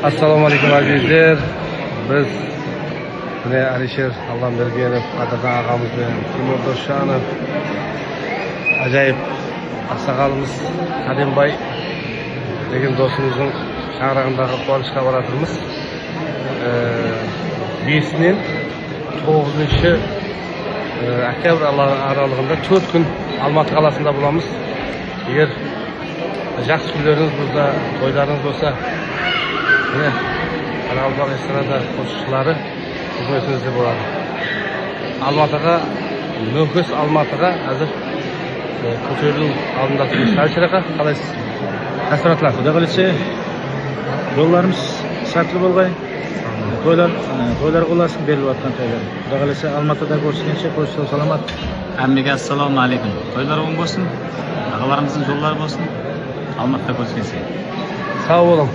Assalomu alaykum azizlar. Biz mine Alisher Allambergenov, Qadırdan ağamız ve Timur Do'stxonov, acayip Aqsakalımız Qadimbay degan do'stimizning çağrağındaki quvonchga boratırmiz. 5'nin 9 oktyabr aralığında 4 gün Almatı qalasında bulamiz. Eğer жақсы күйлеріңіз болса, тойларыңыз болса, міне Қарақалпақ эстрада қосушылары қызметіңізде болады. Алматыға, Мөңкес Алматыға әзір көтерілу алдындасыз. Әлішер ақа, қалайсыз? Рестораттар. Құда қаласа, жолдарымыз сәтті болғай. Тойлар қоласын беріліп атқан тойлар. Құда қаласа, Алматыда көріскенше, көрісі саламат. Әммеге ассаламу алейкум. Тойлар оң болсын, ағаларымыздың жоллары болсын. Алматыда көріскенше. Sağ olun.